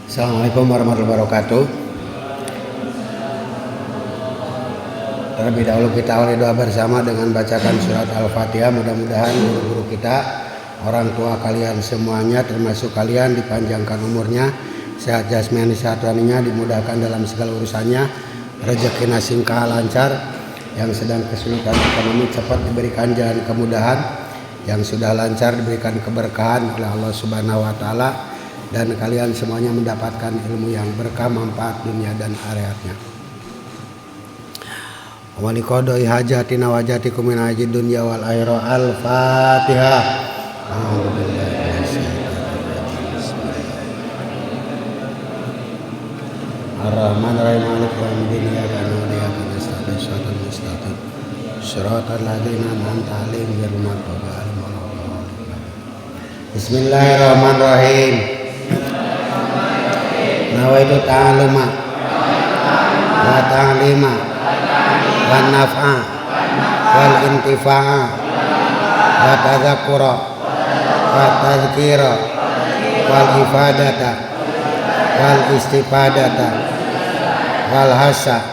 Assalamualaikum warahmatullahi wabarakatuh. Terlebih dahulu kita awali doa bersama dengan bacakan surat Al-Fatihah. Mudah-mudahan guru-guru kita, orang tua kalian semuanya, termasuk kalian, dipanjangkan umurnya, sehat jasmani sehat rohaninya, dimudahkan dalam segala urusannya, rezeki nasingkah lancar, yang sedang kesulitan ekonomi cepat diberikan jalan kemudahan, yang sudah lancar diberikan keberkahan oleh Allah Subhanahu wa taala, dan kalian semuanya mendapatkan ilmu yang berkah, manfaat dunia dan akhiratnya. Wa liqadai hajatina wajatikum min hajid dunya wal akhirah. Al-Fatihah. Ar-Rahman-Rahim Maliki yaumiddin. Iyyaka na'budu wa iyyaka nasta'in. Shiratal mustaqim. Shiratal ladzina an'amta 'alaihim ghairil maghdubi 'alaihim waladdallin. Bismillahirrahmanirrahim. Nawaitu ta'alluma wa ta'lima wa naf'a wal intifa'a wa tadzakkura wa tadhkira wal ifadata wal istifadata wal hasa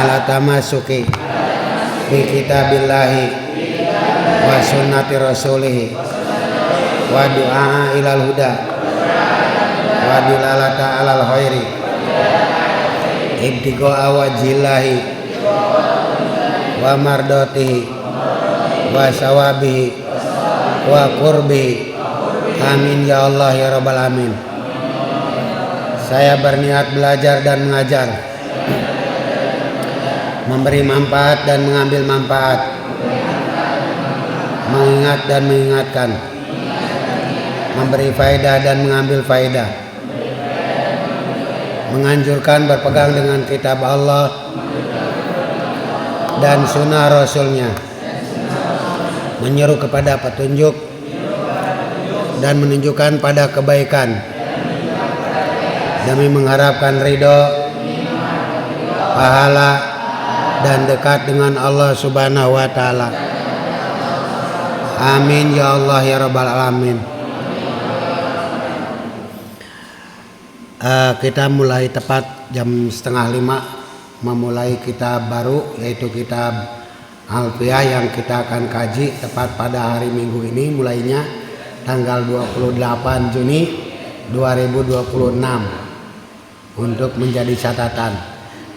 ala tamasuki bi kitabillahi wa sunnati rasulih wa du'a ilal huda wa dilalata alal khairi ibtiqa wajillahi wa mardatihi wa sawabihi wa qurbihi. Amin ya Allah ya rabbal alamin. Saya berniat belajar dan mengajar, memberi manfaat dan mengambil manfaat, mengingat dan mengingatkan, memberi faedah dan mengambil faedah, menganjurkan berpegang dengan kitab Allah dan sunnah Rasulnya, menyeru kepada petunjuk dan menunjukkan pada kebaikan, demi mengharapkan ridho, pahala, dan dekat dengan Allah Subhanahu wa taala. Amin ya Allah ya rabbal alamin. Kita mulai tepat jam 4:30 memulai kitab baru, yaitu kitab Alfiyah, yang kita akan kaji tepat pada hari Minggu ini, mulainya tanggal 28 Juni 2026 untuk menjadi catatan,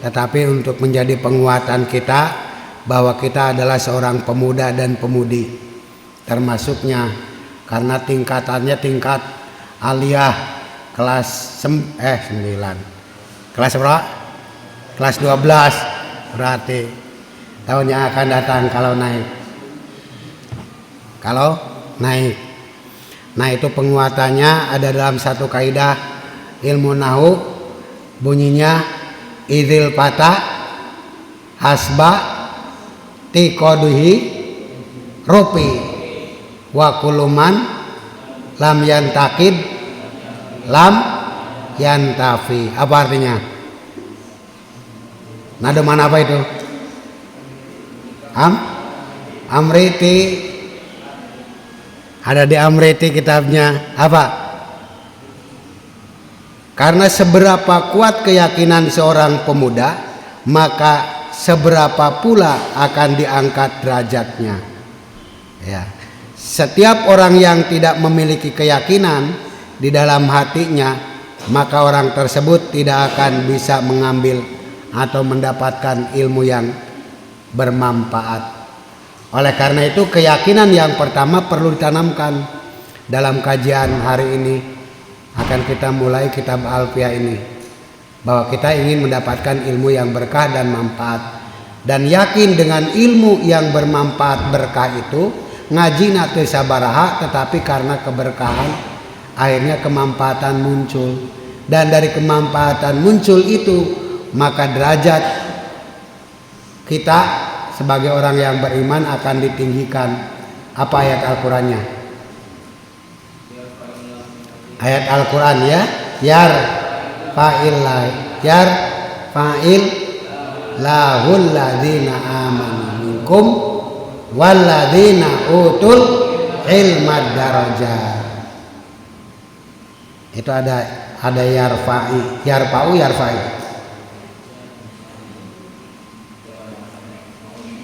tetapi untuk menjadi penguatan kita bahwa kita adalah seorang pemuda dan pemudi, termasuknya karena tingkatannya tingkat aliyah kelas 9. Kelas berapa? Kelas 12. Berarti tahun yang akan datang kalau naik. Nah, itu penguatannya ada dalam satu kaidah ilmu nahu, bunyinya idzil fata hasba tiqaduhi rupi wa kuluman lam yantakid lam yantafi. Apa artinya? Nada mana apa itu? Amriti. Ada di Amriti kitabnya. Apa? Karena seberapa kuat keyakinan seorang pemuda, maka seberapa pula akan diangkat derajatnya. Ya. Setiap orang yang tidak memiliki keyakinan di dalam hatinya, maka orang tersebut tidak akan bisa mengambil atau mendapatkan ilmu yang bermanfaat. Oleh karena itu, keyakinan yang pertama perlu ditanamkan. Dalam kajian hari ini akan kita mulai kitab Alfiyah ini, bahwa kita ingin mendapatkan ilmu yang berkah dan manfaat, dan yakin dengan ilmu yang bermanfaat berkah itu ngaji nate sabaraha, tetapi karena keberkahan akhirnya kemanfaatan muncul, dan dari kemanfaatan muncul itu maka derajat kita sebagai orang yang beriman akan ditinggikan. Apa ayat Al-Qur'annya? Ayat Al-Qur'an ya, yar fa'il lahul ladzina amanu minkum wal ladzina utul ilmad darajat. Itu ada ada yarfa'i, yarfa'u, yarfa'i.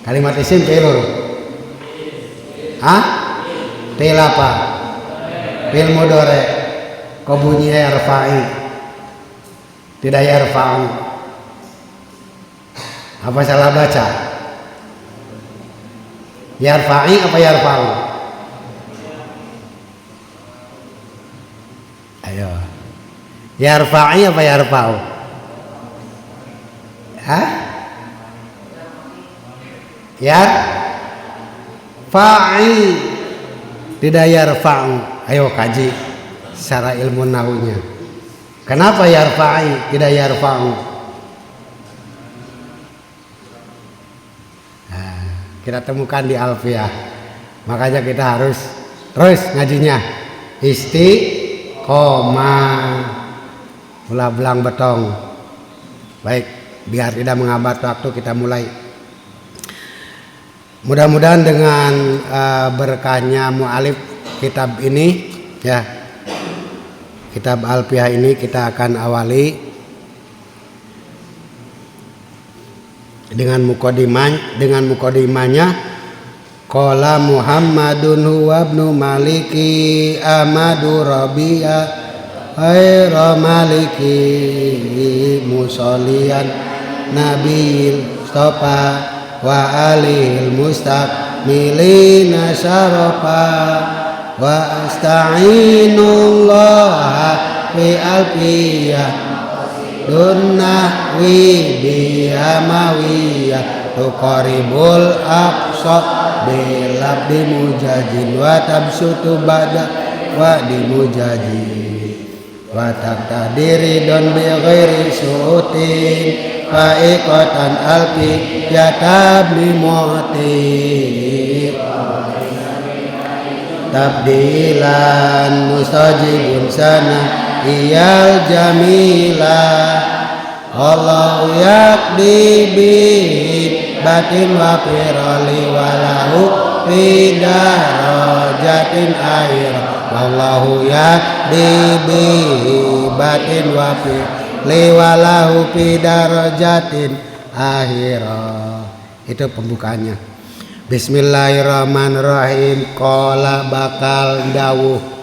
Kalimat isim fi'il huruf. Fi'il apa? Fi'il mudhari. Kok bunyinya yarfa'i? Tidak yarfa'u. Apa salah baca? Yarfa'i apa yarfa'u? Ayo. Yarfa'i apa yarfa'u? Yarfa'i, tidak yarfa'u. Ayo kaji secara ilmu nahunya. Kenapa yarfa'i tidak yarfa'u? Kita temukan di Alfiyah. Makanya kita harus terus ngajinya istiqomah. Ulah belang betong. Baik, biar tidak menghambat waktu, kita mulai. Mudah-mudahan dengan berkahnya mu'alif kitab ini, ya, kitab Alfiyah ini kita akan awali dengan mukadimahnya. Qala Muhammadun huwa ibnu Maliki Amadu Rabi'a Khaira Maliki Musollian Nabil Mustafa wa alihil mustaqmilina syarafa wa asta'inullah fi alfiyah dunnahwi bihamawiyah tuqaribul aqsa bilabdi mujajin wa tabsutu ba'da wa dimujajin wa taqtadiri don bi ghairi su'utin fa'iqatan alfi yatabli mu'ti tabdilan mustajibun sana iyal jamila Allahu yakdi bi batin wa firali walahu fi darajatin akhir wallahu yakdi bi batin wa firali walahu fi darajatin akhir. Itu pembukaannya. Bismillahirrahmanirrahim. Qala bakal dawuh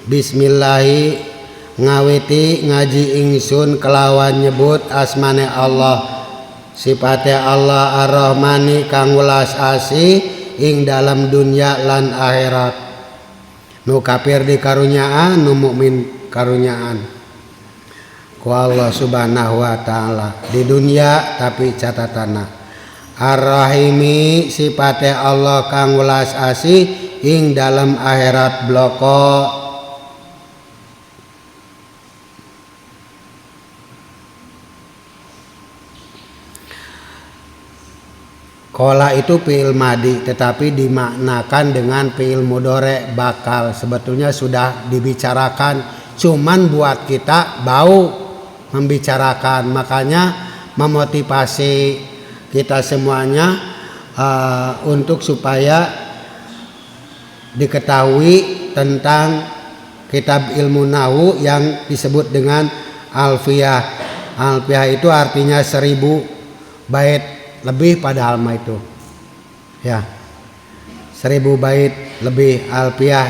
Bismillahi ngawiti ngaji ingsun kelawan nyebut asmane Allah, sifate Allah Ar-Rahmani kang welas asih ing dalam dunya lan akhirat. Nu kafir dikarunyaan, nu mukmin karunyaan ku Allah Subhanahu wa taala di dunya, tapi catatana Ar-Rahimi sifate Allah kang welas asih ing dalam akhirat bloko. Kola itu fi'il madi, tetapi dimaknakan dengan fi'il mudhari bakal. Sebetulnya sudah dibicarakan, cuman buat kita bau membicarakan. Makanya memotivasi kita semuanya untuk supaya diketahui tentang kitab ilmu nahu yang disebut dengan Alfiyah. Alfiyah itu artinya 1000 bait lebih, padahal mah itu ya 1000 bait lebih. Alfiyah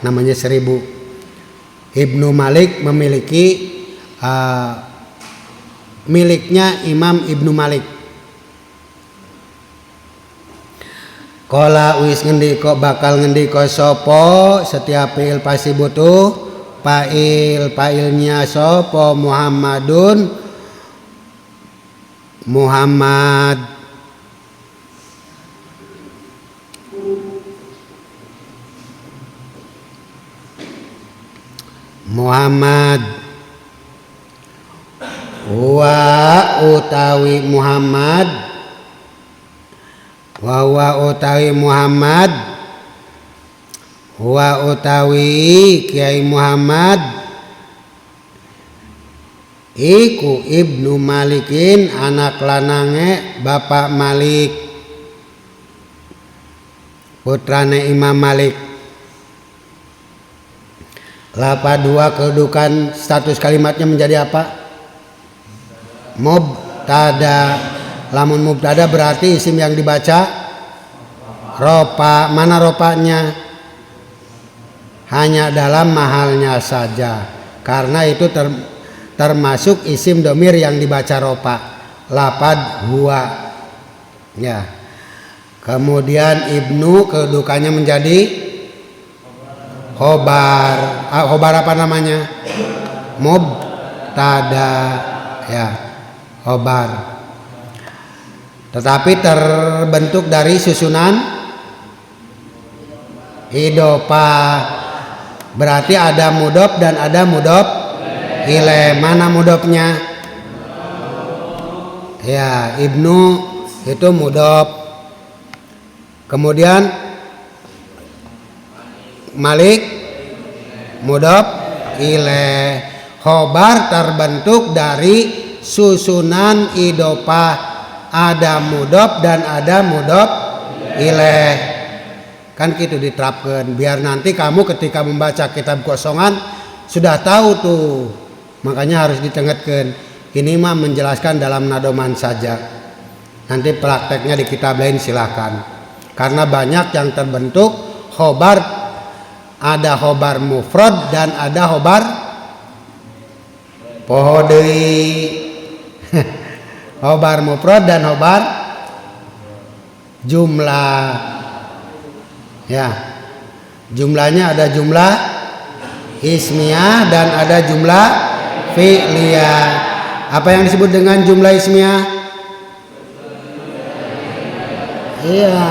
namanya 1000. Ibnu Malik memiliki miliknya Imam Ibnu Malik. Kola wis ngendiko bakal ngendiko sopo setiap fi'il pasti butuh fa'ilnya sopo Muhammadun Muhammad. Muhammad wa utawi Muhammad wa utawi Muhammad wa utawi Kiai Muhammad iku Ibnu Malikin anak lanange Bapak Malik putrane Imam Malik. Lafad huwa kedudukan status kalimatnya menjadi apa? Mubtada. Lamun mubtada berarti isim yang dibaca ropa. Mana ropanya? Hanya dalam mahalnya saja, karena itu termasuk isim domir yang dibaca ropa. Lafad huwa ya. Kemudian ibnu kedudukannya menjadi khobar. Khobar apa namanya? Mubtada ya, khobar. Tetapi terbentuk dari susunan idofah. Berarti ada mudhof dan ada mudhof ilaih. Mana mudhofnya? Ya, ibnu itu mudhof. Kemudian Malik mudhof ilaih. Khobar terbentuk dari susunan idofah. Ada mudhof dan ada mudhof ilaih. Kan gitu diterapkan biar nanti kamu ketika membaca kitab kosongan sudah tahu tuh. Makanya harus ditengetkan. Ini mah menjelaskan dalam nadoman saja. Nanti prakteknya di kitab lain silahkan. Karena banyak yang terbentuk khobar. Ada khobar mufrad dan ada khobar poho deui. Khobar mufrad dan khobar jumlah. Ya. Jumlahnya ada jumlah ismiyah dan ada jumlah fi'liyah. Apa yang disebut dengan jumlah ismiyah? Iya.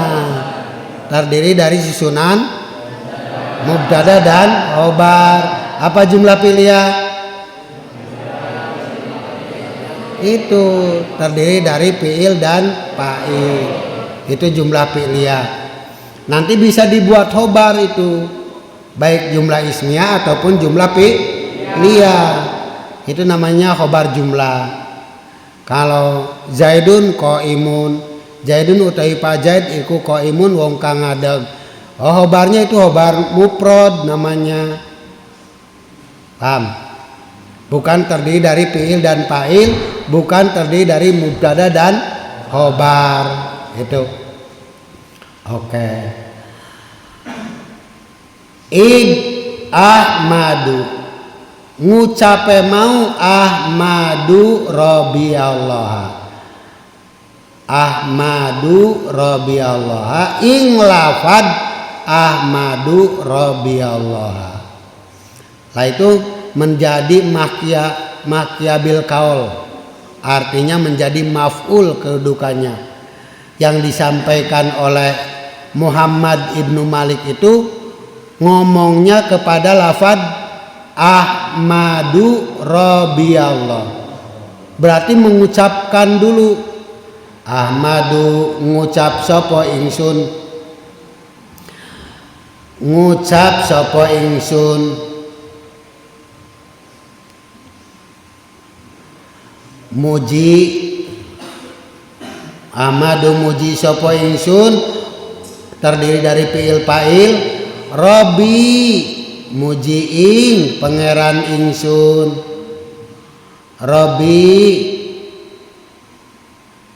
Terdiri dari susunan mubtada dan khobar. Apa jumlah fi'liyah? Itu terdiri dari fi'il dan fa'il. Itu jumlah fi'liyah. Nanti bisa dibuat khobar itu, baik jumlah ismiyah ataupun jumlah fi'liyah. Itu namanya khobar jumlah. Kalau Zaidun qaimun, Zaidun utawi Pak Zaid iku qaimun wong kang ngadeg. Oh, khobarnya itu khobar mufrad namanya. Paham? Bukan terdiri dari fi'il dan fa'il, bukan terdiri dari mubtada dan khobar. Itu. Oke. Id Ahmadu. Ngucape mau Ahmadu Rabbiallah. Ahmadu Rabbiallah. Ing lafad Ahmadu Rabbiallah. Lah itu menjadi mahkia bil kaul, artinya menjadi maf'ul kedudukannya. Yang disampaikan oleh Muhammad ibnu Malik itu ngomongnya kepada lafad Ahmadu Rabbiallah, berarti mengucapkan dulu. Ahmadu ngucap sapa ingsun, ngucap sapa ingsun. Muji Ahmadu muji sapa ingsun terdiri dari fi'il fa'il. Rabbi muji ing pangeran ingsun. Rabbi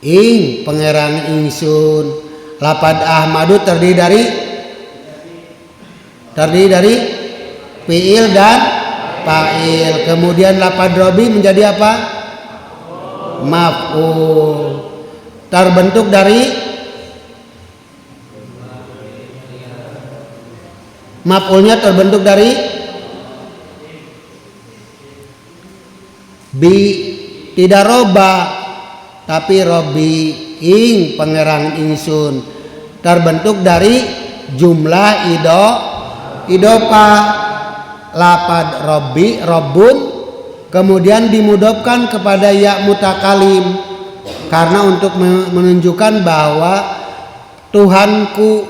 ing pangeran ingsun. Lafad Ahmadu terdiri dari fi'il dan fa'il. Kemudian lafad Rabbi menjadi apa? Maf'ul. Terbentuk dari maf'ulnya terbentuk dari bi, tidak roba tapi Robbi ing pangeran ingsun. Terbentuk dari jumlah idofah. Lafad Robbi, Robbun, kemudian dimudhofkan kepada ya mutakalim karena untuk menunjukkan bahwa Tuhanku.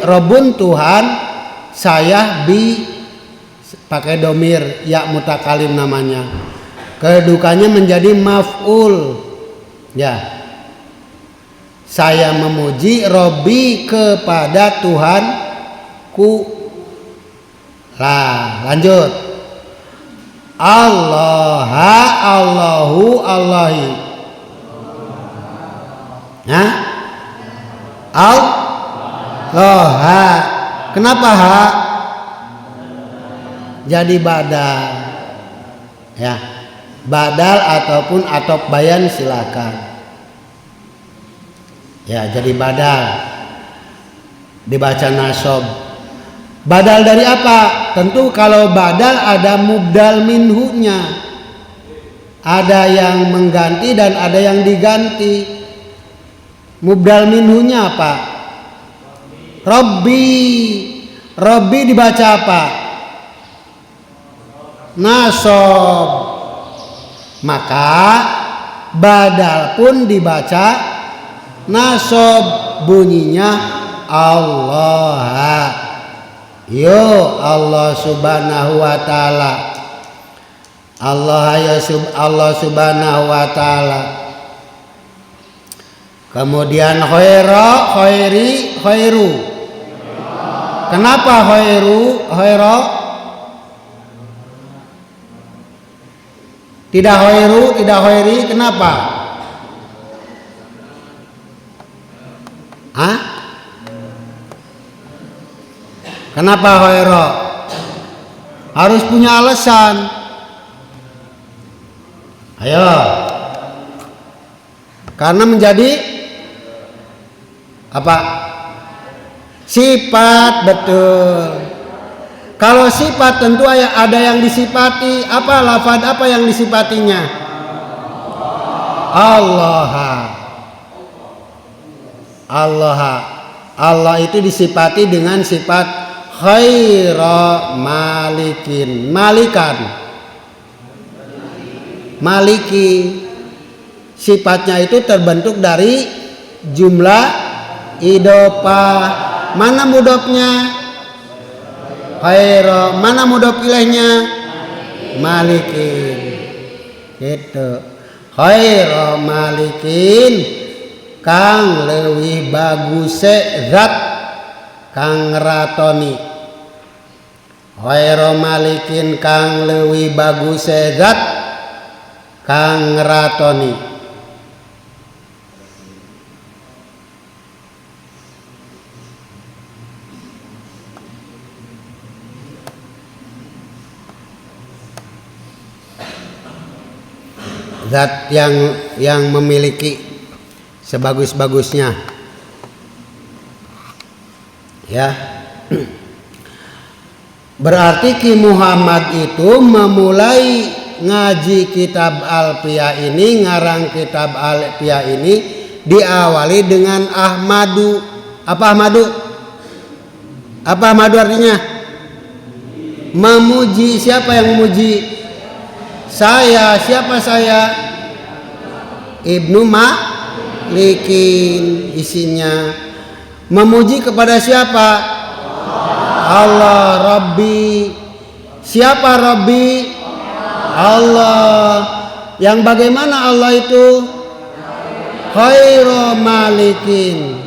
Robbun Tuhan, saya bi pakai domir ya mutakalim namanya. Kedudukannya menjadi maf'ul. Ya. Saya memuji Robbi kepada Tuhanku. Lah, lanjut. Allah, Allahu, Allahi. Hah? Allah. Kenapa ha? Jadi badal. Ya. Badal ataupun atop bayan silakan. Ya, jadi badal. Dibaca nasab. Badal dari apa? Tentu kalau badal ada mubdal minhunya. Ada yang mengganti dan ada yang diganti. Mubdal minhunya apa? Rabbi. Rabbi dibaca apa? Nasab. Maka badal pun dibaca nasab, bunyinya Allah. Yo Allah subhanahu wa ta'ala. Allah subhanahu wa ta'ala. Kemudian khaira, khairi, khairu. Kenapa khairu, khaira? Tidak khairu, tidak khairi, kenapa? Hah? Kenapa khaira? Harus punya alasan. Ayo. Karena menjadi apa? Sifat, betul. Kalau sifat tentu ada yang disifati. Apa lafaz apa yang disifatinya? Allah. Allah. Allah itu disifati dengan sifat khaira malikin. Malikan. Maliki. Sifatnya itu terbentuk dari jumlah idhofah. Mana mudhofnya? Khaira. Mana mudhof ilaihnya? Malikin. Gitu. Khaira malikin kang leuwih baguse zat kang ratoni. Khaira malikin kang leuwih baguse zat kang ratoni. Zat yang memiliki sebagus-bagusnya. Ya. Berarti Ki Muhammad itu memulai ngaji kitab Alfiyah ini, ngarang kitab Alfiyah ini diawali dengan Ahmadu. Apa Ahmadu? Apa Ahmadu artinya? Memuji. Siapa yang memuji? Saya. Siapa saya? Ibnu Malikin. Isinya memuji kepada siapa? Allah. Rabbi. Siapa Rabbi? Allah. Yang bagaimana Allah itu? Khairu malikin.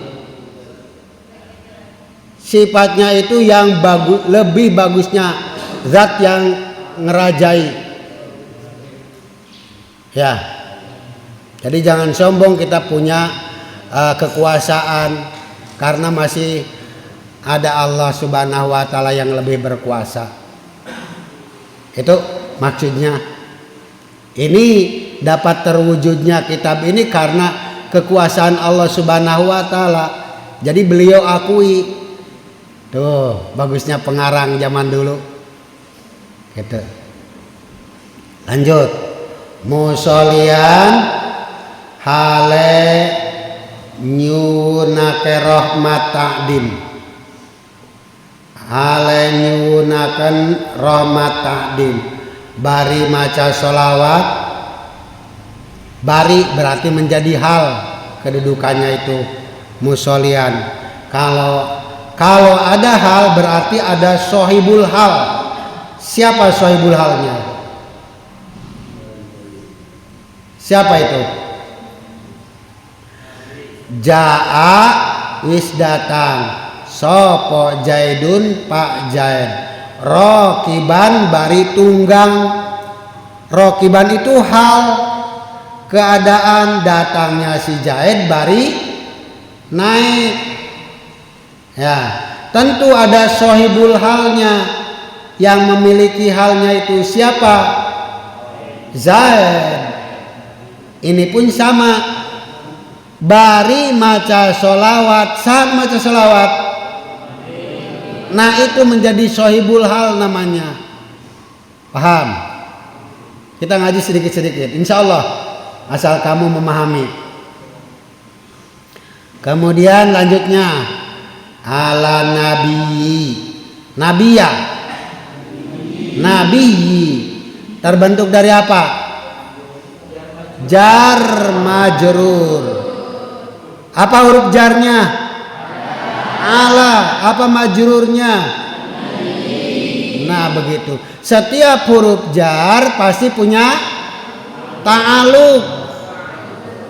Sifatnya itu yang lebih bagusnya, zat yang ngerajai. Ya, jadi jangan sombong kita punya kekuasaan, karena masih ada Allah subhanahu wa ta'ala yang lebih berkuasa. Itu maksudnya. Ini dapat terwujudnya kitab ini karena kekuasaan Allah subhanahu wa ta'ala. Jadi beliau akui. Tuh bagusnya pengarang zaman dulu gitu. Lanjut. Musolian hale nyunake rahmat ta'dim. Hale nyunaken rahmat ta'dim. Bari maca sholawat. Bari berarti menjadi hal kedudukannya itu musolian. Kalau ada hal berarti ada sohibul hal. Siapa sohibul halnya? Siapa itu? Ja'a wis datang. Sopo Jaidun Pak Jaid. Rokiban bari tunggang. Rokiban itu hal keadaan datangnya si Zaid bari naik. Ya, tentu ada sohibul halnya, yang memiliki halnya itu siapa? Zaid. Ini pun sama. Bari maca solawat, sama maca solawat. Nah itu menjadi sohibul hal namanya. Paham? Kita ngaji sedikit-sedikit, insya Allah, asal kamu memahami. Kemudian lanjutnya, ala nabi, nabiya, nabi terbentuk dari apa? Jar majrur. Apa huruf jarnya? Ala. Apa majrurnya? Nah begitu. Setiap huruf jar pasti punya ta'aluk,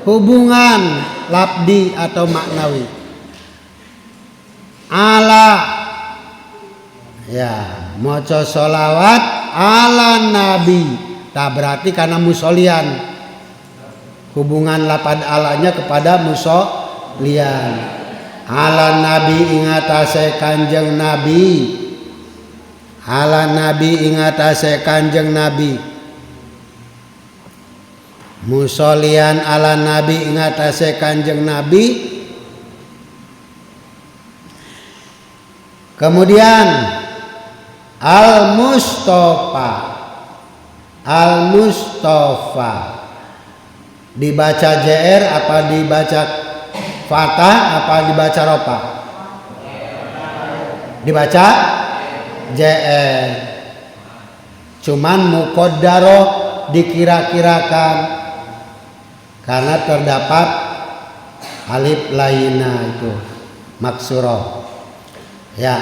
hubungan lafdi atau maknawi. Ala, ya, maca sholawat ala nabi. Tak berarti karena musolian, hubungan lapad alanya kepada musolian. Ala nabi ingatase kanjeng nabi. Ala nabi ingatase kanjeng nabi. Musolian ala nabi ingatase kanjeng nabi. Kemudian al mustofa. Al mustofa dibaca JR apa dibaca Fatah apa dibaca Ropa? Dibaca JR. Cuman muqaddarah dikira-kirakan karena terdapat alif laina itu maksurah. Ya,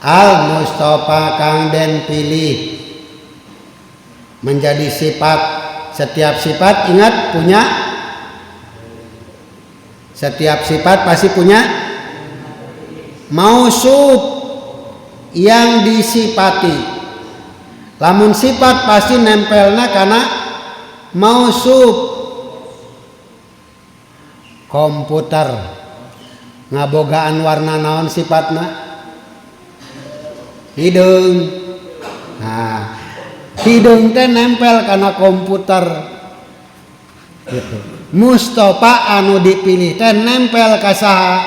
al mustofa kang den pilih menjadi sifat. Setiap sifat ingat punya, setiap sifat pasti punya mausuf yang disifati. Lamun sifat pasti nempelna karena mausuf. Komputer ngabogaan warna naon sifatna? Hidung. Nah, hidung teh nempel karena komputer gitu. Mustofa anu dipilih teh nempel ka saha?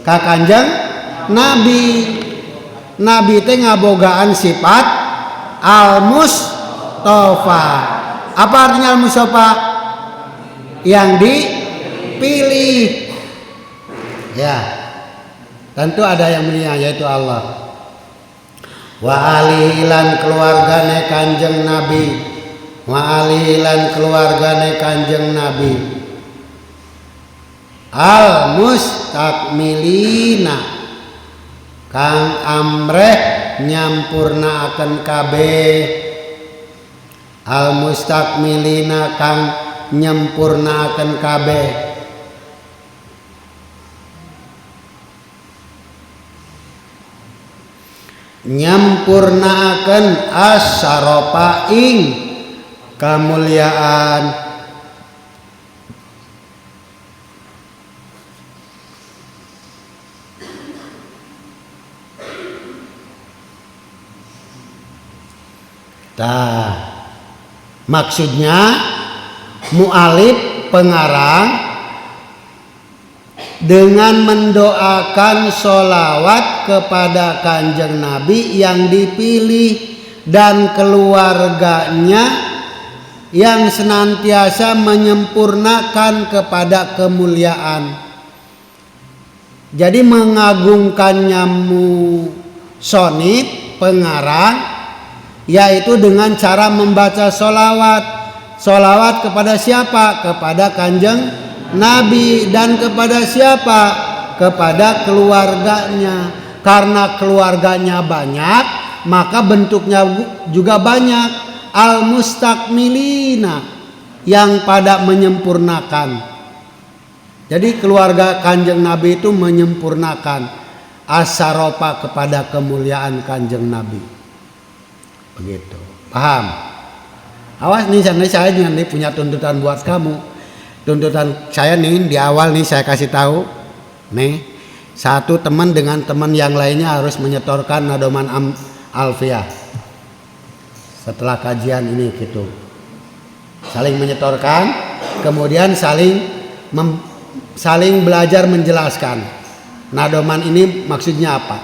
Ka kanjeng nabi. Nabi teh ngabogaan sifat al mustofa. Apa artinya al mustofa? Yang dipilih. Ya, tentu ada yang mulia yaitu Allah. Wa alilan keluargane kanjeng nabi. Wa alilan keluargane kanjeng nabi. Al mustakmilina kang amreh nyampurna akan kabeh. Al mustakmilina kang nyempurna akan kabeh. Nyampurnaaken asyaropa ing kamuliaan. Tah, maksudnya mu'alif pengarang dengan mendoakan sholawat kepada kanjeng Nabi yang dipilih dan keluarganya yang senantiasa menyempurnakan kepada kemuliaan. Jadi mengagungkannya musonif pengarang yaitu dengan cara membaca sholawat. Sholawat kepada siapa? Kepada kanjeng Nabi. Dan kepada siapa? Kepada keluarganya. Karena keluarganya banyak, maka bentuknya juga banyak. Al mustakmilina, yang pada menyempurnakan. Jadi keluarga kanjeng Nabi itu menyempurnakan. asaropa kepada kemuliaan Kanjeng Nabi. Begitu. Paham? Awas nih, saya nih punya tuntutan buat kamu. Tuntutan saya nih di awal nih saya kasih tahu. Nih, satu teman dengan teman yang lainnya harus menyetorkan nadoman alfiah. Setelah kajian ini gitu. Saling menyetorkan, kemudian saling belajar menjelaskan. Nadoman ini maksudnya apa?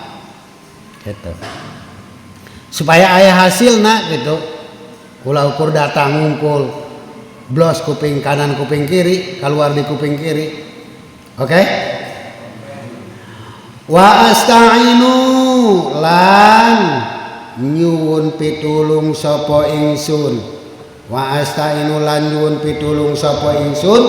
Gitu. Supaya ayah hasil nak gitu. Ulah ukur datang ngumpul, blos kuping kanan kuping kiri, keluar di kuping kiri. Oke? Wa asta'inu lan nyuwun pitulung sapa ingsun. Wa asta'inu lan nyuwun pitulung sapa ingsun.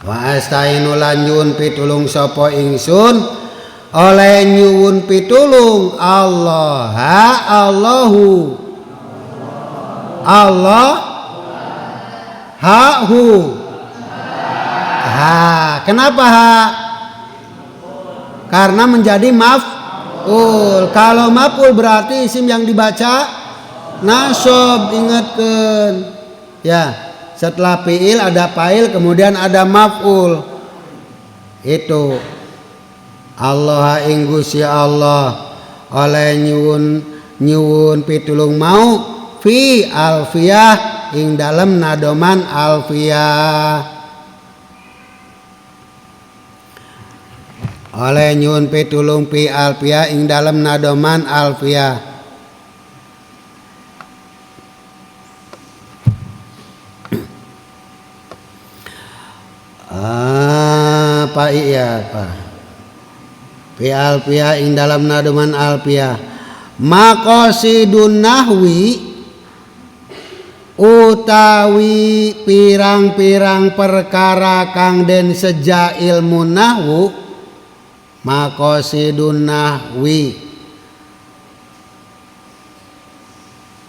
Wa asta'inu lan nyuwun pitulung sapa ingsun. Oleh nyuwun pitulung Allah Allahu Allah Hu ha. Kenapa ha? Karena menjadi maf'ul. Kalau maf'ul berarti isim yang dibaca nasab. Ingatkan ya, setelah fi'il ada fa'il kemudian ada maf'ul. Itu Allah ing Gusti Allah oleh nyuwun pitulung mau fi alfiyah ing dalem nadoman alfiyah. Oleh nyuwun pitulung fi alfiyah ing dalem nadoman alfiyah. Apa iya Pak? Fi alfiyah ing dalam nadoman alfiyah. Maqasidun nahwi utawi pirang-pirang perkara kang den seja ilmu nahwu. Maqasidun nahwi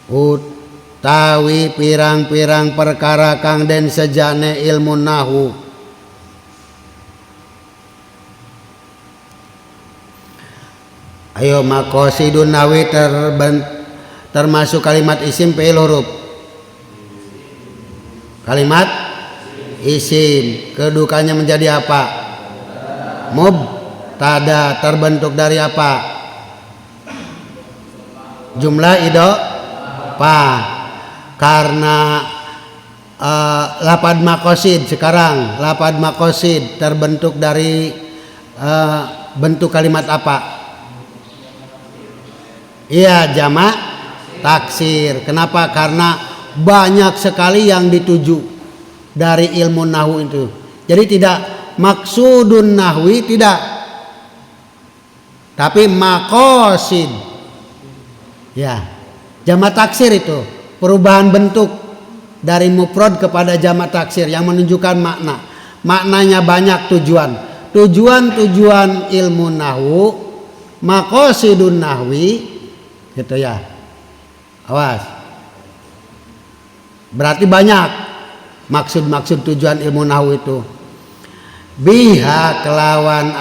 utawi pirang-pirang perkara kang den sejane ilmu nahwu. Ayo, maqasidun nahwi termasuk kalimat isim fi'il huruf. Kalimat isim kedudukannya menjadi apa? Mubtada. Terbentuk dari apa? Jumlah idhofah. Karena lapad maqasid sekarang lapad maqasid terbentuk dari bentuk kalimat apa? Iya, jamak taksir. Kenapa? Karena banyak sekali yang dituju dari ilmu nahwu itu. Jadi tidak maksudun nahwi, tidak, tapi maqasid. Ya, jamak taksir itu perubahan bentuk dari mufrad kepada jamak taksir yang menunjukkan makna. Maknanya banyak tujuan. Tujuan ilmu nahwu, maqasidun nahwi. Gitu ya. Awas. Berarti banyak maksud-maksud tujuan ilmu nahwu itu. Biha kelawan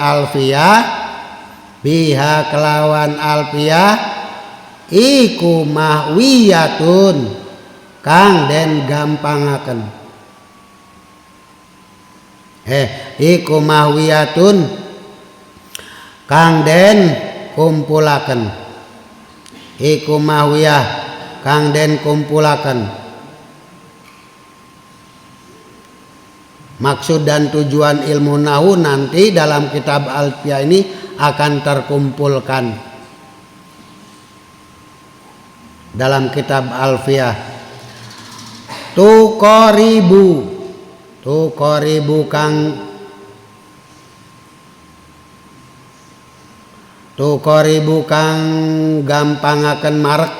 alfiyah iku mahwiyatun kang den gampangaken. Iku mahwiyatun kang den kumpulaken. Iku mahwiyah kang den kumpulaken. Maksud dan tujuan ilmu nahwu nanti dalam kitab alfiyah ini akan terkumpulkan dalam kitab alfiyah. Tuqaribu kang gampangaken marek.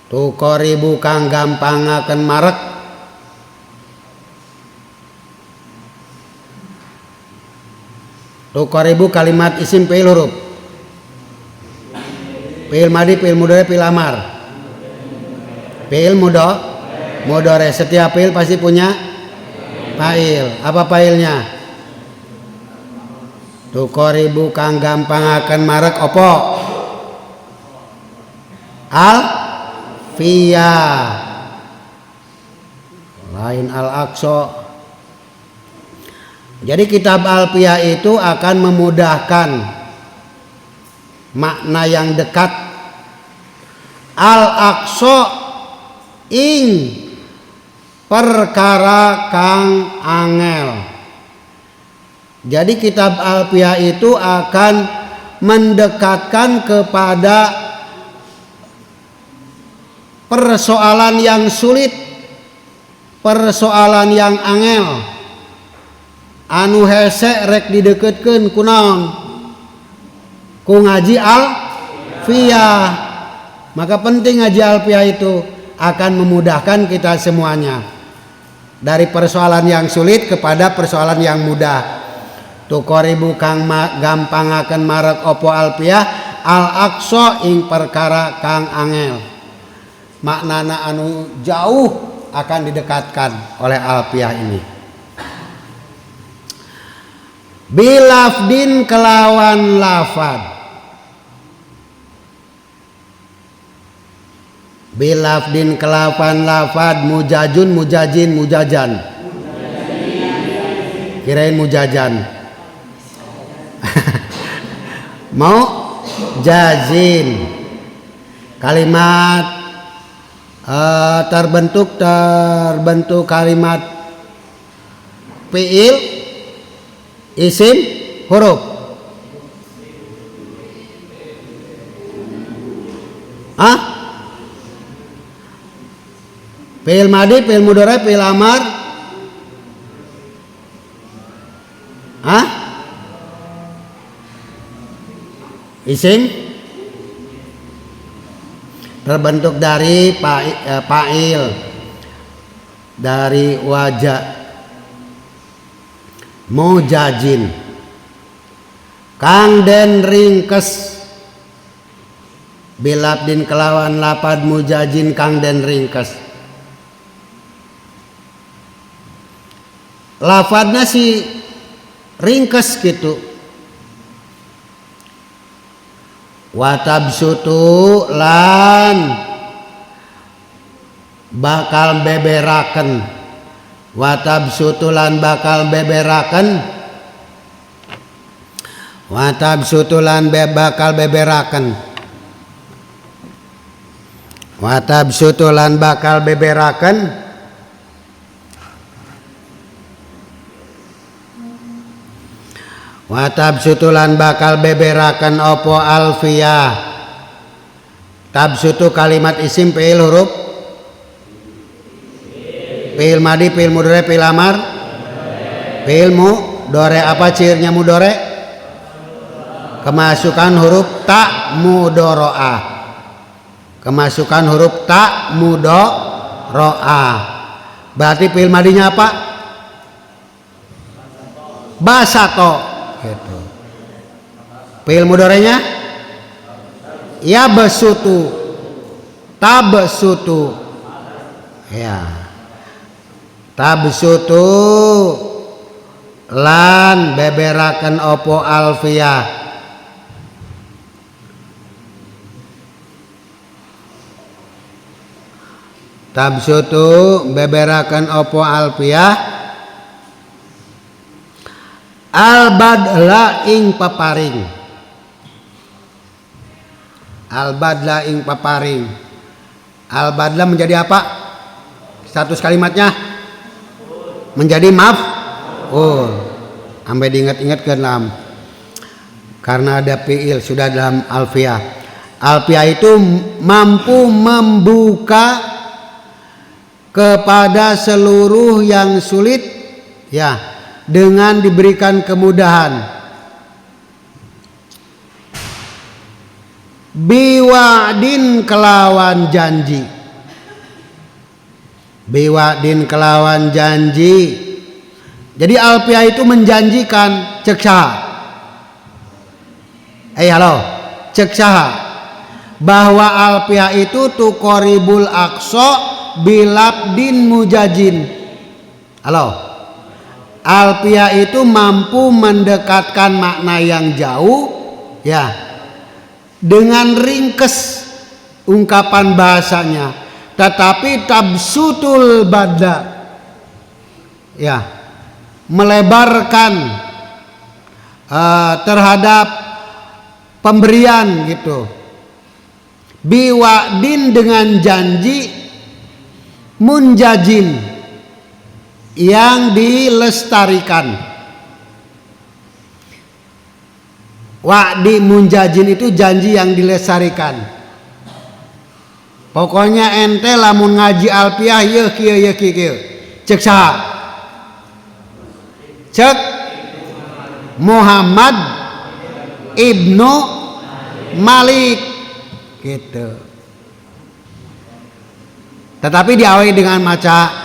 Tuqaribu kang gampangaken marek. Tuqaribu kalimat isim fi'il huruf. Fi'il madhi, fi'il mudhari, fi'il amar. Fi'il mudhari, mudhari. Setiap fiil pasti punya fa'il. Apa fa'ilnya? Tuqaribu kang gampangaken marek opo? Alfiyah. Lain al-aqsa. Jadi kitab Alfiyah itu akan memudahkan makna yang dekat. Al-aqsa ing perkara kang angel. Jadi kitab Alfiyah itu akan mendekatkan kepada persoalan yang sulit, persoalan yang angel. Anu hese rek dideketkeun kunaon? Ku ngaji Alfiyah. Maka penting ngaji Alfiyah itu akan memudahkan kita semuanya. Dari persoalan yang sulit kepada persoalan yang mudah. Tuqaribu kang gampangaken marek opo Alfiyah al-aqsa ing perkara kang angel. Maknana anu jauh akan didekatkan oleh Alfiyah ini. Bilafdin kelawan lafad. Bilafdin kelawan lafad mujajun mujajin mujajan. Kirain mujajan. Mau jazin. Kalimat terbentuk kalimat fiil isim huruf. Fi'il madi, fi'il mudhari, fi'il amar. Isim terbentuk dari fa'il, dari wajah. Mujajin kang den ringkes. Bilabdin kelawan lapad mujajin kang den ringkes. Lafadnya si ringkes gitu. Watabsutu lan bakal beberaken. Watabsutulan bakal beberaken. Watabsutulan bakal beberaken. Watabsutulan bakal beberaken. Watabsutulan bakal beberaken opo Alfiyah. Tabsutu kalimat isim fi'il huruf. Fi'il madi, fi'il mudhari, fi'il amar. Fi'il mudhari. Apa cirinya mudhari? Kemasukan huruf ta mudharaah. Kemasukan huruf ta mudharaah. Berarti fi'il madinya apa? Basato. Gitu. Fi'il mudharinya ya besutu. Tabsutu. Ya. Tabsutu lan beberaken opo Alfiyah. Tabsutu beberaken opo Alfiyah. Al-badla ing paparing. Al-badla ing paparing. Al-badla menjadi apa? Status kalimatnya menjadi maf'ul. Sampai diingat-ingat ke dalam. Karena ada fi'il sudah dalam Alfiyah. Alfiyah itu mampu membuka kepada seluruh yang sulit ya dengan diberikan kemudahan. Biwa'din kelawan janji. Biwa'din kelawan janji. Jadi Alfiyah itu menjanjikan cek saha. Halo, cek saha bahwa Alfiyah itu tuqaribul aqsa bilabdin mujajin. Halo. Alfiah itu mampu mendekatkan makna yang jauh ya dengan ringkes ungkapan bahasanya, tetapi tabsutul bada ya melebarkan terhadap pemberian gitu. Biwadin dengan janji, munjajin yang dilestarikan. Wa'di munjajin itu janji yang dilestarikan. Pokoknya ente lamun ngaji alfiah ye kieu ye kieu. Cek saha? Cek Muhammad Ibnu Malik gitu. Tetapi diawali dengan maca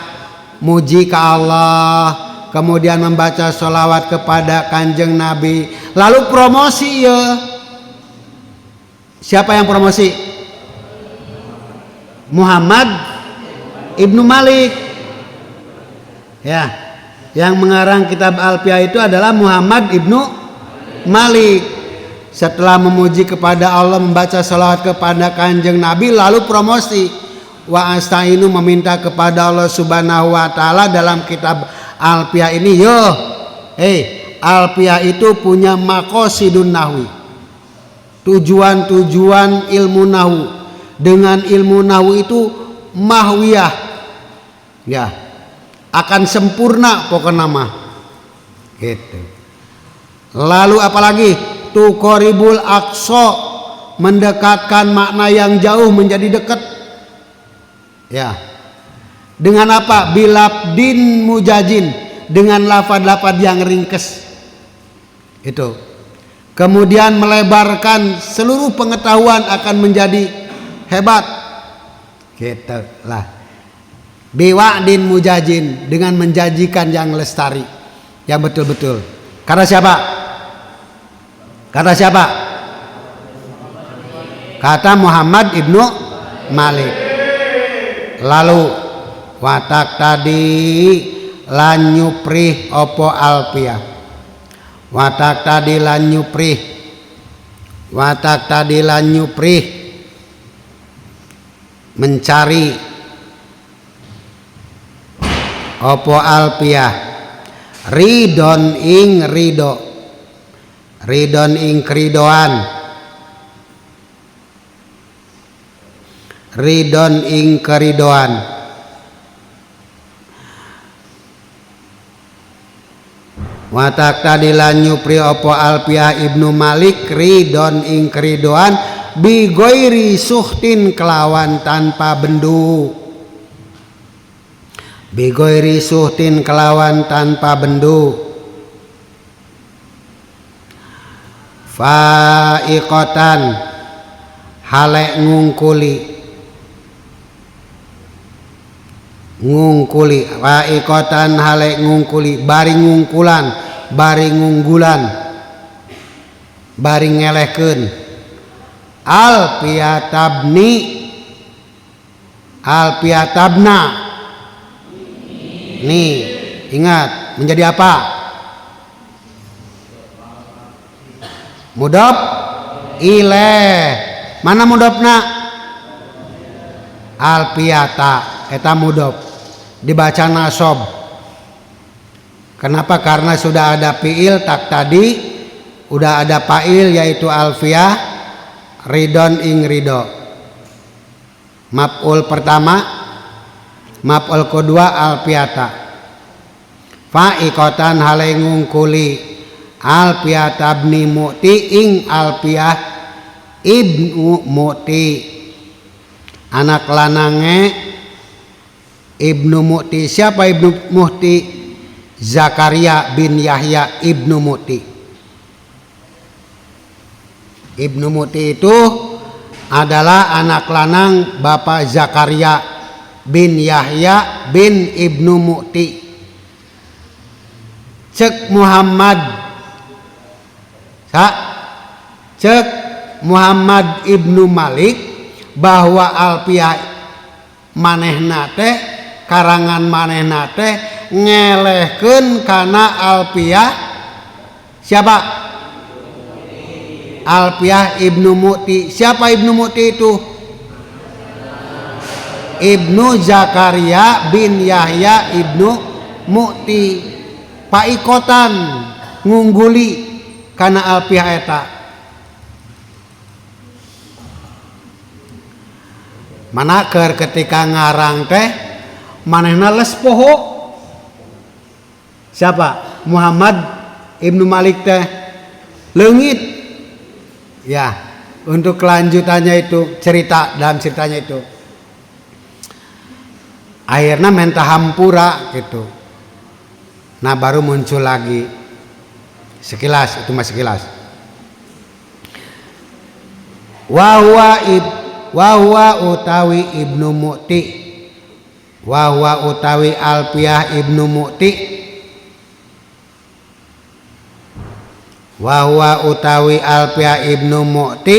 muji ke Allah, kemudian membaca sholawat kepada Kanjeng Nabi, lalu promosi ya. Siapa yang promosi? Muhammad Ibnu Malik ya, yang mengarang kitab Alfiah itu adalah Muhammad Ibnu Malik. Setelah memuji kepada Allah, membaca sholawat kepada Kanjeng Nabi, lalu promosi wa astainu, meminta kepada Allah Subhanahu wa taala dalam kitab Alfiah ini. Yo, Alfiah itu punya maqasidun nahwi, tujuan-tujuan ilmu nahwu. Dengan ilmu nahwu itu mahwiyah ya, akan sempurna pokoknya mah gitu. Lalu apalagi tuqoribul aqsa, mendekatkan makna yang jauh menjadi dekat ya. Dengan apa? Bilabdin mujajin, dengan lafaz-lafaz yang ringkes itu. Kemudian melebarkan seluruh pengetahuan akan menjadi hebat gitu lah. Biwa'din mujajin, dengan menjanjikan yang lestari, yang betul-betul. Kata siapa? Kata siapa? Kata Muhammad Ibnu Malik. Lalu watak tadi lanyuprih opo alfiah. Watak tadi lanyuprih. Watak tadi lanyuprih, mencari opo alfiah. Ridon ing rido. Ridon ing keridoan. Ridon ing keridoan. Watak tadilan nyupri opo alfiah Ibnu Malik ridon ing keridoan bi goiri suhtin, kelawan tanpa bendu. Bi goiri suhtin, kelawan tanpa bendu. Faiqatan, halek ngungkuli. Ngungkuli, faiqatan halek ngungkuli, bari ngungkulan, bari ngunggulan, bari ngelehkeun. Alfiatabni, alfiatabna. Nih, ingat menjadi apa? Mudhof ilaih. Mana mudhofna? Alfiata, eta mudhof. Dibaca nasab. Kenapa? Karena sudah ada fiil tak tadi, udah ada fa'il yaitu alfiah, ridon ing ridho. Maf'ul pertama, maf'ul kedua alfiata. Fa'iqatan halai ngungkuli, alfiata ibni mu'ti ing alfiah ibnu mu'ti. Anak lanange Ibnu Mu'ti. Siapa Ibnu Mu'ti? Zakaria bin Yahya Ibnu Mu'ti. Ibnu Mu'ti itu adalah anak lanang Bapak Zakaria bin Yahya bin Ibnu Mu'ti. Cek Muhammad, cek Muhammad Ibnu Malik bahwa alfiah manehna teh karangan manehna teh ngelehkeun kana Alfiyah siapa? Alfiyah Ibnu Mu'ti. Siapa Ibnu Mu'ti itu? Ibnu Zakaria bin Yahya Ibnu Mu'ti. Paikotan ngungguli kana Alfiyah eta. Manaker ketika ngarang teh manehna les poho. Siapa? Muhammad Ibnu Malik teh leungit. Ya, untuk kelanjutannya itu dalam ceritanya itu. Akhirnya menta hampura gitu. Nah baru muncul lagi sekilas, itu masih sekilas. Wahwa utawi Ibnu Mu'ti, wahwa utawi Alfiyah Ibnu Mu'ti, wahwa utawi Alfiyah Ibnu Mu'ti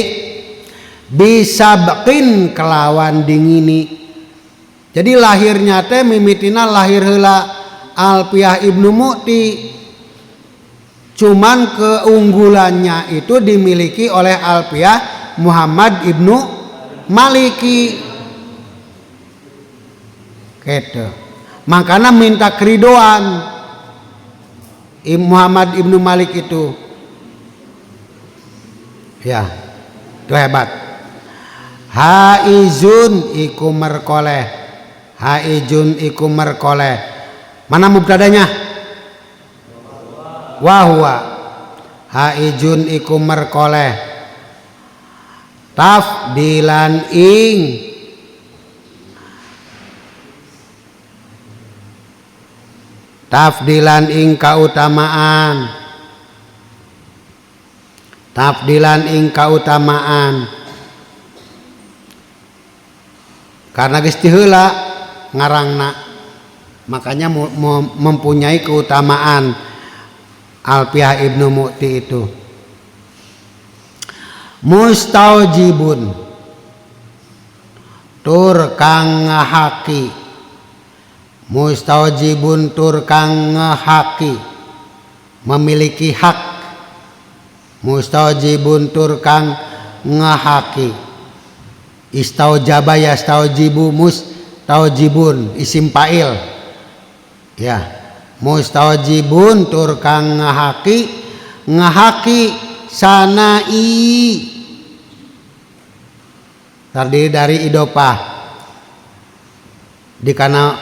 bisabqin kelawan dingini. Jadi lahirnya teh mimitina lahir heula Alfiyah Ibnu Mu'ti, cuman keunggulannya itu dimiliki oleh Alfiyah Muhammad Ibnu Maliki gitu. Makanya minta keridoan Muhammad Ibnu Malik itu ya, itu hebat. Haizun iku merkoleh, haizun iku merkoleh. Mana mubtadanya? Wahwa haizun iku merkoleh tafdilan ing tafdilan ing kautamaan, tafdilan ing kautamaan. Karena geus ti heula ngarangna, makanya mempunyai keutamaan Alfiyah Ibnu Mu'ti itu. Mustaujibun tur kang ngahaki, mustaujibun tur kang ngahaki, memiliki hak. Mustaujibun tur kang ngahaki. Istaujaba yastaujibu mustaujibun isim fa'il ya. Mustaujibun tur kang ngahaki, ngahaki sanai terdiri dari idopah dikana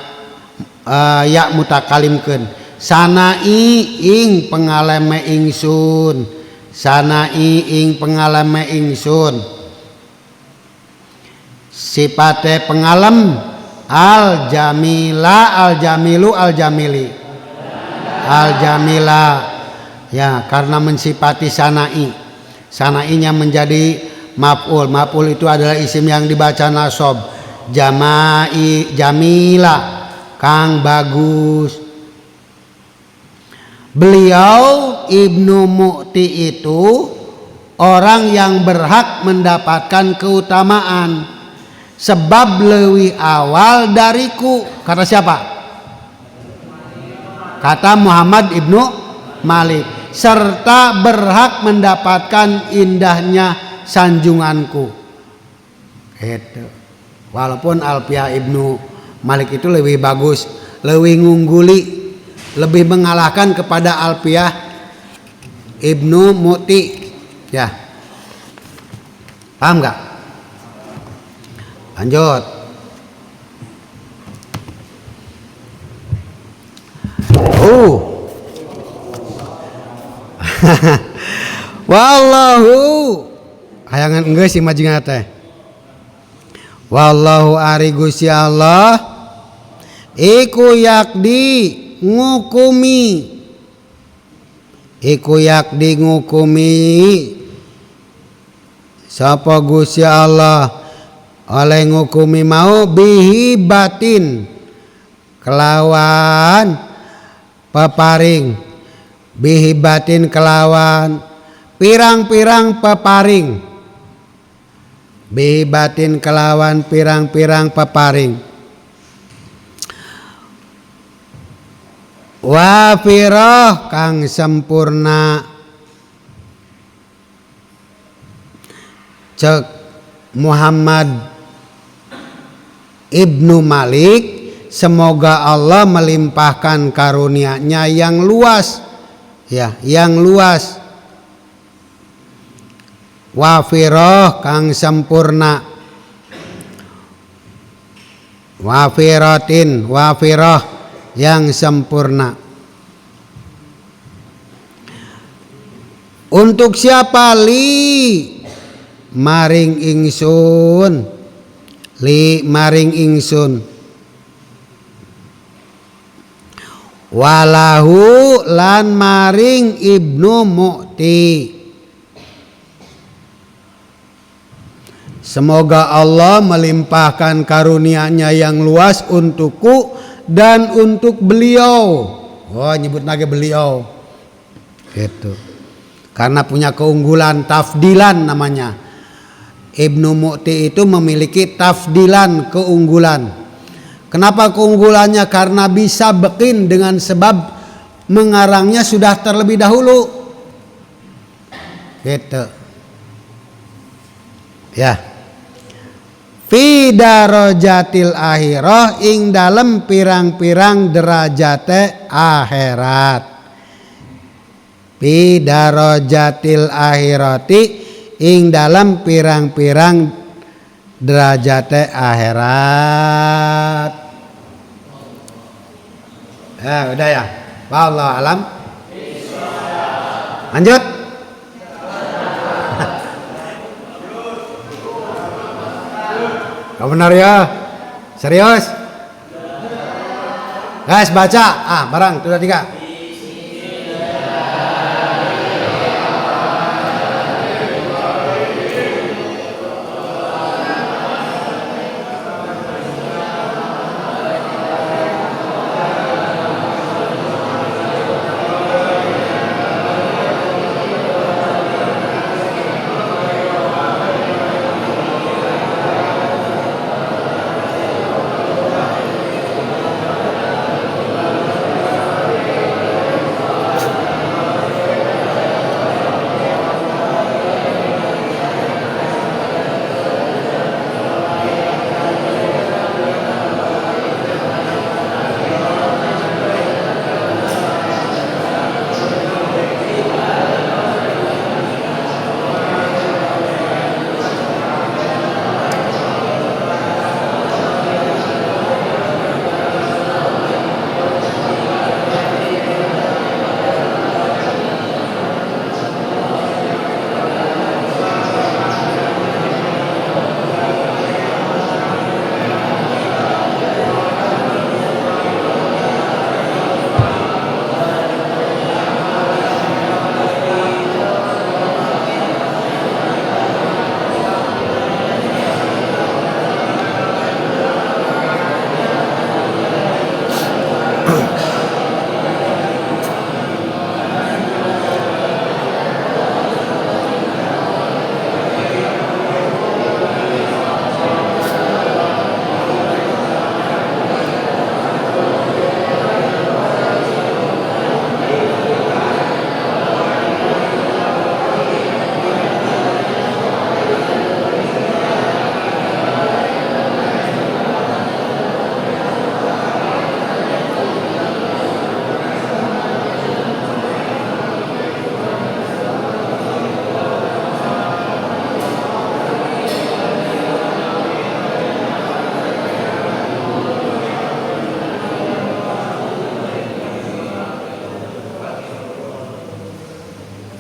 ya mutakalimkeun. Sanai ing pengalame ingsun, sanai ing pengalame ingsun. Sipate pengalem al jamila, al jamilu, al jamili, al jamila ya, karena mensifati sanai. Sanainya menjadi maf'ul. Maf'ul itu adalah isim yang dibaca nasab. Jamai jamila kang bagus. Beliau Ibnu Mu'ti itu orang yang berhak mendapatkan keutamaan sebab leuwih awal dariku. Kata siapa? Kata Muhammad Ibnu Malik. Serta berhak mendapatkan indahnya sanjunganku. Gitu. Walaupun Alfiyah Ibnu Malik itu lebih bagus, lebih ngungguli, lebih mengalahkan kepada Alfiyah Ibnu Mu'ti. Ya, paham nggak? Lanjut. Wallahu hayangan geus si majingan teh. Wallahu ari Gusti Allah iku yakdi ngukumi, iku yakdi ngukumi sapa Gusti Allah oleh ngukumi mau bihi batin kelawan peparing, bihi batin kelawan pirang-pirang peparing, bihi batin kelawan pirang-pirang peparing. wafirah kang sempurna. Cek Muhammad Ibnu Malik, semoga Allah melimpahkan karunia-Nya yang luas, ya, yang luas. Wafirah kang sempurna. Wafiratin, wafirah yang sempurna. Untuk siapa? Li maring ingsun, li maring ingsun. Walahu lan maring Ibnu Mu'ti. Semoga Allah melimpahkan karunia-Nya yang luas untukku dan untuk beliau. Oh, nyebut lagi beliau. Gitu. Karena punya keunggulan, tafdilan namanya. Ibnu Mu'ti itu memiliki tafdilan, keunggulan. Kenapa keunggulannya? Karena bisa bekin dengan sebab mengarangnya sudah terlebih dahulu. Gitu. Ya. Fi darajatil akhirah, ing dalem pirang-pirang derajate akhirat. Fi darajatil akhirati, ing dalam pirang-pirang derajate akhirat. Ya udah ya. Wallahu alam. Lanjut. Gak benar ya? Serius? Guys baca. Barang sudah 3.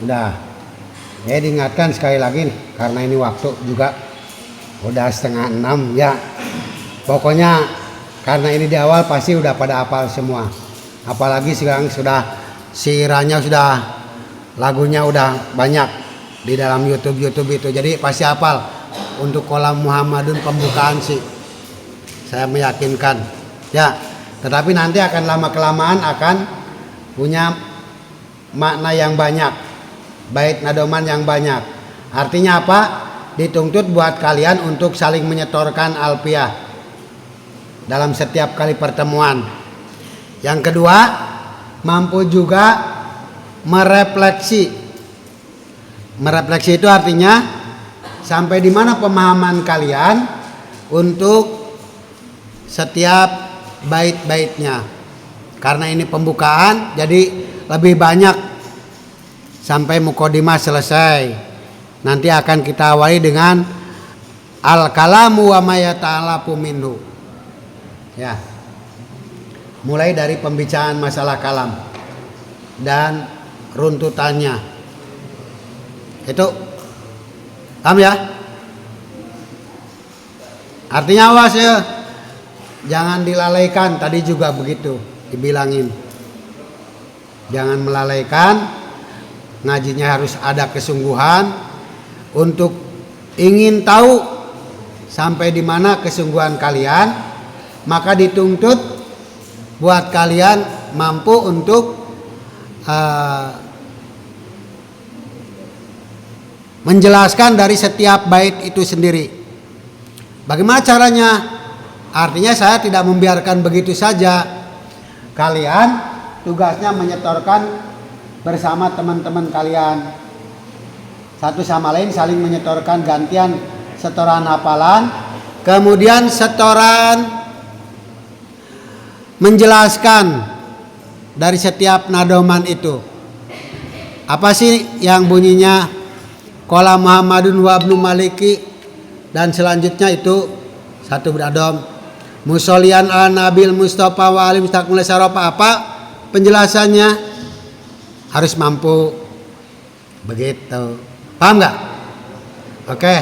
Udah, ya diingatkan sekali lagi nih, karena ini waktu juga udah 5:30 ya. Pokoknya karena ini di awal pasti udah pada hafal semua. Apalagi sekarang sudah sirahnya sudah lagunya udah banyak di dalam YouTube itu. Jadi pasti hafal. Untuk kolam Muhammadun pembukaan sih saya meyakinkan. Ya, tetapi nanti akan lama kelamaan akan punya makna yang banyak. Bait nadoman yang banyak. Artinya apa? Dituntut buat kalian untuk saling menyetorkan alfiah dalam setiap kali pertemuan. Yang kedua, mampu juga merefleksi. Merefleksi itu artinya sampai di mana pemahaman kalian untuk setiap bait-baitnya. Karena ini pembukaan, jadi lebih banyak sampai muqaddimah selesai. Nanti akan kita awali dengan al-kalamu wa ma yata'alafu minhu. Ya. Mulai dari pembicaraan masalah kalam dan runtutannya. Itu paham ya? Artinya awas ya. Jangan dilalaikan, tadi juga begitu dibilangin. Jangan melalaikan, ngajinya harus ada kesungguhan untuk ingin tahu sampai di mana kesungguhan kalian, maka dituntut buat kalian mampu untuk menjelaskan dari setiap bait itu sendiri. Bagaimana caranya? Artinya saya tidak membiarkan begitu saja. Kalian tugasnya menyetorkan bersama teman-teman kalian. Satu sama lain saling menyetorkan, gantian setoran hafalan. Kemudian setoran menjelaskan dari setiap nadoman itu. Apa sih yang bunyinya qala Muhammadun wa ibnu Maliki dan selanjutnya itu satu berdadom. Musolian ala Nabil Mustafa wa alim mustaqmul saropa, apa penjelasannya? Harus mampu begitu. Paham nggak? Oke.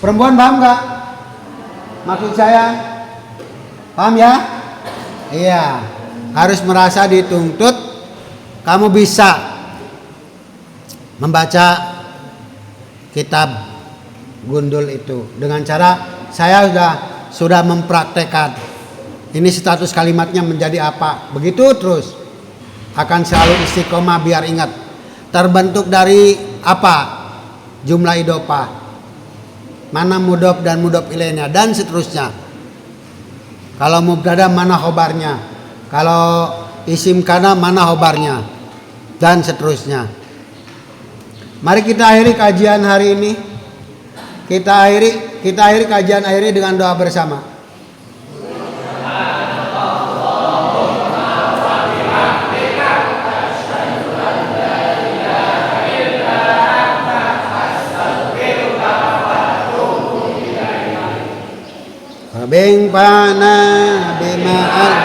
Perempuan paham nggak? Maksud saya paham ya? Iya. Harus merasa dituntut kamu bisa membaca kitab gundul itu dengan cara saya sudah mempraktekkan. Ini status kalimatnya menjadi apa? Begitu terus. Akan selalu istiqomah biar ingat. Terbentuk dari apa? Jumlah idhofah. Mana mudhof dan mudhof ilaihnya dan seterusnya. Kalau mubtada mana khobarnya? Kalau isim kana mana khobarnya? Dan seterusnya. Mari kita akhiri kajian hari ini. Kita akhiri kajian akhirnya dengan doa bersama. Bing pana bima'al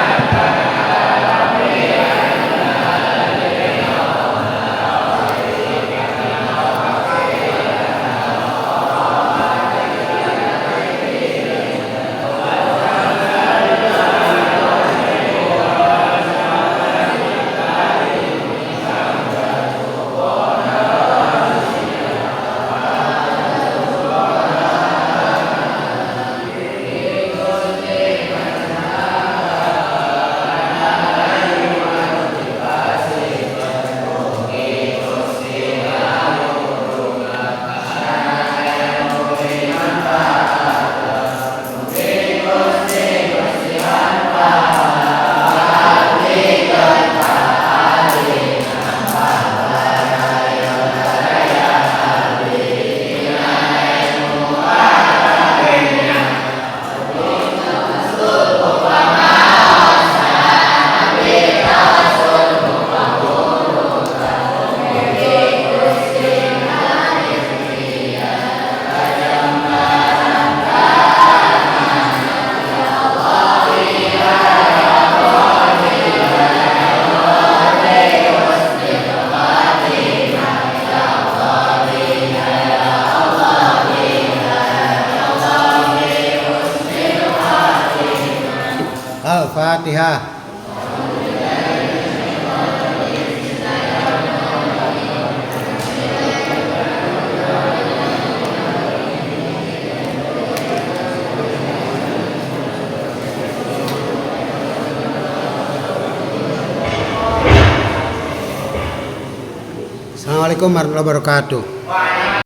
Al-Fatihah. Assalamualaikum warahmatullahi wabarakatuh.